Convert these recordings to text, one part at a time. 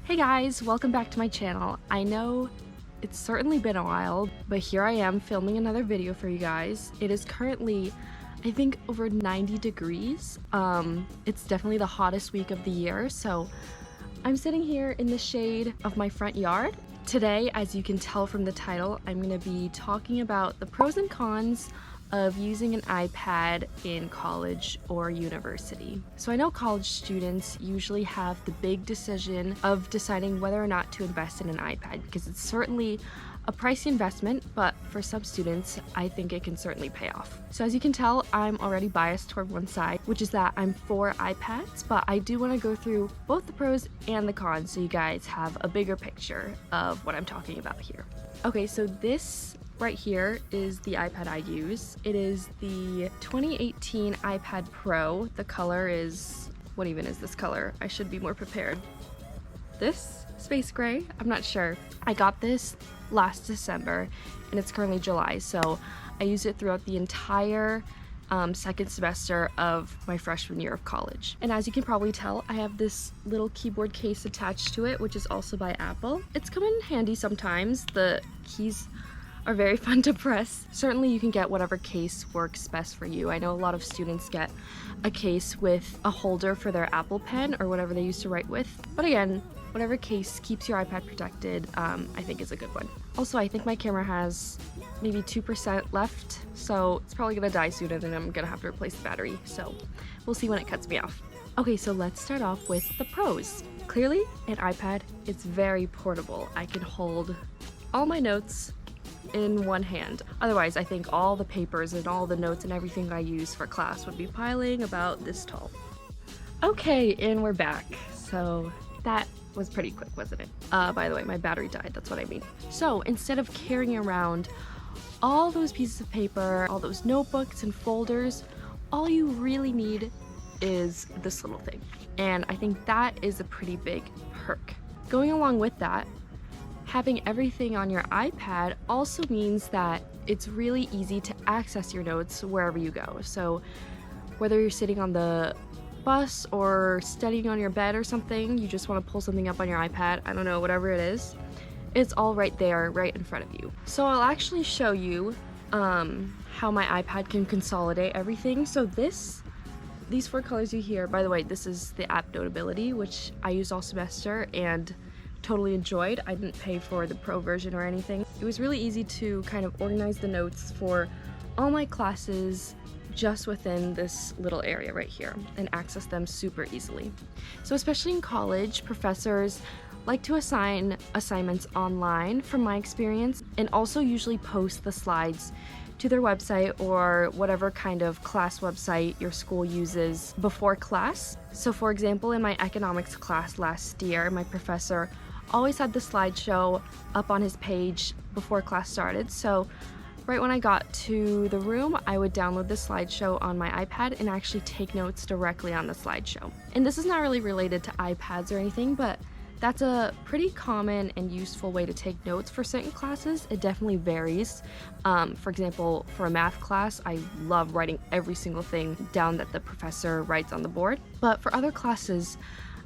Hey guys, welcome back to my channel. I know it's certainly been a while, but here I am filming another video for you guys. It is currently, I think, over 90 degrees. It's definitely the hottest week of the year, so I'm sitting here in the shade of my front yard. Today, as you can tell from the title, I'm going to be talking about the pros and cons of using an iPad in college or university. So I know college students usually have the big decision of deciding whether or not to invest in an iPad because it's certainly a pricey investment, but for some students, I think it can certainly pay off. So as you can tell, I'm already biased toward one side, which is that I'm for iPads, but I do want to go through both the pros and the cons so you guys have a bigger picture of what I'm talking about here. Okay, so this right here is the iPad I use. It is the 2018 iPad Pro. The color is, what even is this color? I should be more prepared. This? Space gray? I'm not sure. I got this last December and it's currently July, so I used it throughout the entire second semester of my freshman year of college. And as you can probably tell, I have this little keyboard case attached to it, which is also by Apple. It's come in handy sometimes. The keys are very fun to press. Certainly you can get whatever case works best for you. I know a lot of students get a case with a holder for their Apple Pen or whatever they used to write with. But again, whatever case keeps your iPad protected, I think is a good one. Also, I think my camera has maybe 2% left, so it's probably gonna die sooner than I'm gonna have to replace the battery. So we'll see when it cuts me off. Okay, so let's start off with the pros. Clearly, an iPad is very portable. I can hold all my notes in one hand. Otherwise, I think all the papers and all the notes and everything I use for class would be piling about this tall. Okay, and we're back. So that was pretty quick, wasn't it? By the way, my battery died, that's what I mean. So instead of carrying around all those pieces of paper, all those notebooks and folders, all you really need is this little thing. And I think that is a pretty big perk. Going along with that, having everything on your iPad also means that it's really easy to access your notes wherever you go. So whether you're sitting on the bus or studying on your bed or something, you just want to pull something up on your iPad, I don't know, whatever it is, it's all right there, right in front of you. So I'll actually show you how my iPad can consolidate everything. So these four colors you hear, by the way, this is the app Notability, which I used all semester and totally enjoyed. I didn't pay for the pro version or anything. It was really easy to kind of organize the notes for all my classes just within this little area right here and access them super easily. So especially in college, professors like to assign assignments online from my experience and also usually post the slides to their website or whatever kind of class website your school uses before class. So for example, in my economics class last year, my professor always had the slideshow up on his page before class started. So right when I got to the room, I would download the slideshow on my iPad and actually take notes directly on the slideshow. And this is not really related to iPads or anything, but that's a pretty common and useful way to take notes for certain classes. It definitely varies. For example, for a math class, I love writing every single thing down that the professor writes on the board. But for other classes,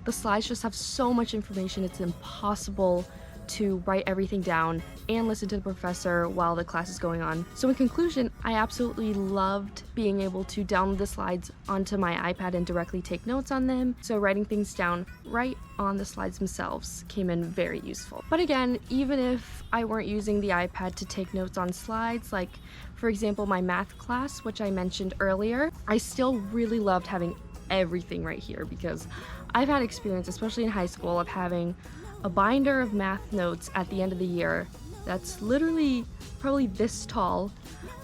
the slides just have so much information, it's impossible to write everything down and listen to the professor while the class is going on. So in conclusion, I absolutely loved being able to download the slides onto my iPad and directly take notes on them. So writing things down right on the slides themselves came in very useful. But again, even if I weren't using the iPad to take notes on slides, like for example, my math class, which I mentioned earlier, I still really loved having everything right here because I've had experience, especially in high school, of having a binder of math notes at the end of the year that's literally probably this tall,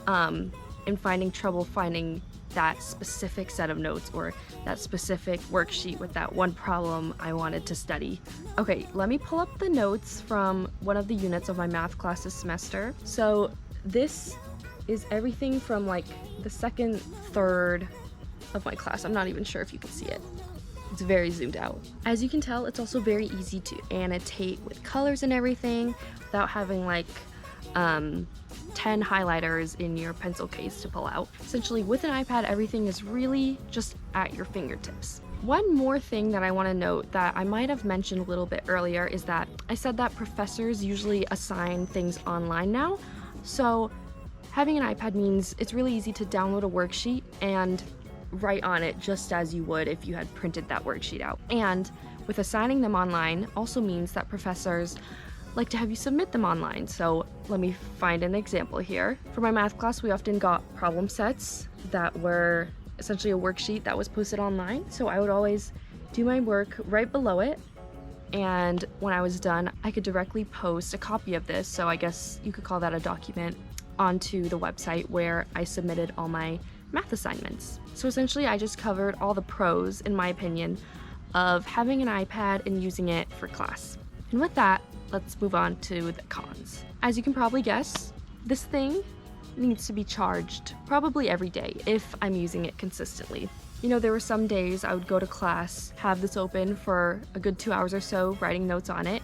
and finding trouble finding that specific set of notes or that specific worksheet with that one problem I wanted to study. Okay, let me pull up the notes from one of the units of my math class this semester. So this is everything from like the second, third of my class. I'm not even sure if you can see it. It's very zoomed out. As you can tell, it's also very easy to annotate with colors and everything without having like 10 highlighters in your pencil case to pull out. Essentially, with an iPad, everything is really just at your fingertips. One more thing that I want to note that I might have mentioned a little bit earlier is that I said that professors usually assign things online now. So having an iPad means it's really easy to download a worksheet and write on it just as you would if you had printed that worksheet out. And with assigning them online also means that professors like to have you submit them online. So let me find an example here. For my math class, we often got problem sets that were essentially a worksheet that was posted online. So I would always do my work right below it, and when I was done, I could directly post a copy of this, so I guess you could call that a document, onto the website where I submitted all my math assignments. So essentially I just covered all the pros, in my opinion, of having an iPad and using it for class. And with that, let's move on to the cons. As you can probably guess, this thing needs to be charged probably every day if I'm using it consistently. You know, there were some days I would go to class, have this open for a good 2 hours or so, writing notes on it,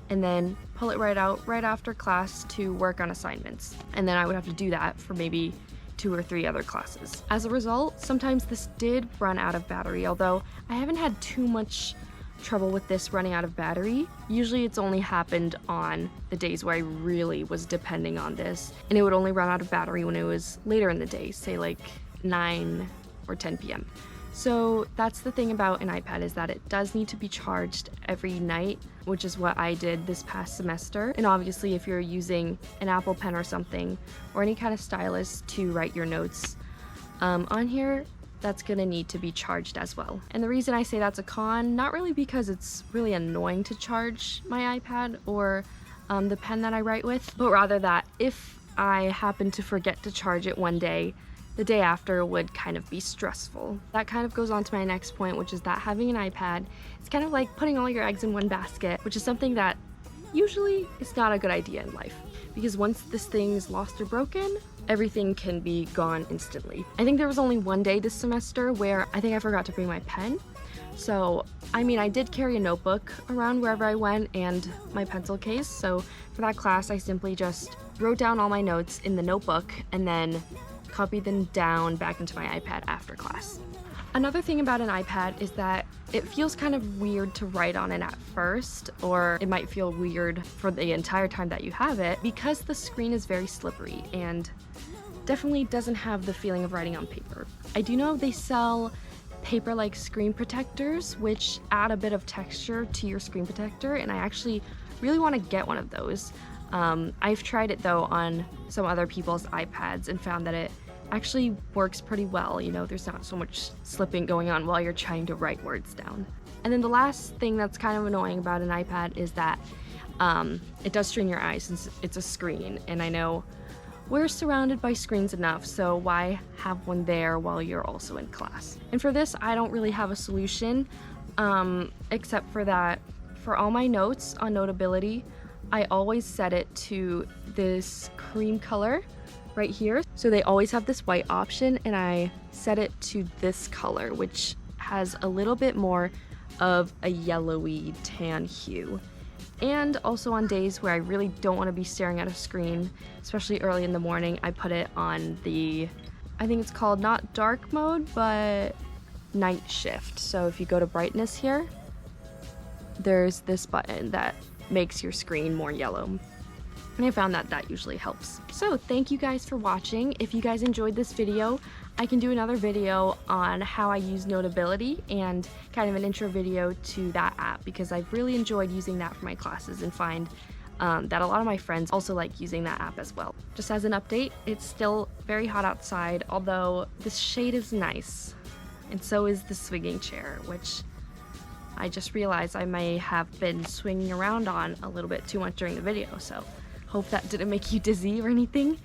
and then pull it right out right after class to work on assignments. And then I would have to do that for maybe 2 or 3 other classes. As a result, sometimes this did run out of battery, although I haven't had too much trouble with this running out of battery. Usually it's only happened on the days where I really was depending on this, and it would only run out of battery when it was later in the day, say like 9 or 10 p.m. So that's the thing about an iPad, is that it does need to be charged every night, which is what I did this past semester. And obviously if you're using an Apple Pen or something, or any kind of stylus to write your notes on here, that's gonna need to be charged as well. And the reason I say that's a con, not really because it's really annoying to charge my iPad or the pen that I write with, but rather that if I happen to forget to charge it one day, the day after would kind of be stressful. That kind of goes on to my next point, which is that having an iPad, it's kind of like putting all your eggs in one basket, which is something that usually is not a good idea in life. Because once this thing is lost or broken, everything can be gone instantly. I think there was only one day this semester where I think I forgot to bring my pen. So, I mean, I did carry a notebook around wherever I went and my pencil case. So for that class, I simply just wrote down all my notes in the notebook and then copied them down back into my iPad after class. Another thing about an iPad is that it feels kind of weird to write on it at first, or it might feel weird for the entire time that you have it, because the screen is very slippery and definitely doesn't have the feeling of writing on paper. I do know they sell paper-like screen protectors, which add a bit of texture to your screen protector, and I actually really want to get one of those. I've tried it though on some other people's iPads and found that it actually works pretty well. You know, there's not so much slipping going on while you're trying to write words down. And then the last thing that's kind of annoying about an iPad is that it does strain your eyes since it's a screen, and I know we're surrounded by screens enough, so why have one there while you're also in class? And for this, I don't really have a solution, except for that for all my notes on Notability, I always set it to this cream color right here. So they always have this white option, and I set it to this color, which has a little bit more of a yellowy tan hue. And also on days where I really don't want to be staring at a screen, especially early in the morning, I put it on the, I think it's called not dark mode, but night shift. So if you go to brightness here, there's this button that makes your screen more yellow. And I found that that usually helps. So thank you guys for watching. If you guys enjoyed this video, I can do another video on how I use Notability and kind of an intro video to that app, because I've really enjoyed using that for my classes and find that a lot of my friends also like using that app as well. Just as an update, it's still very hot outside, although this shade is nice. And so is the swinging chair, which I just realized I may have been swinging around on a little bit too much during the video, so hope that didn't make you dizzy or anything.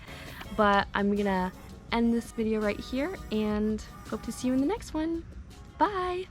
But I'm gonna end this video right here and hope to see you in the next one. Bye!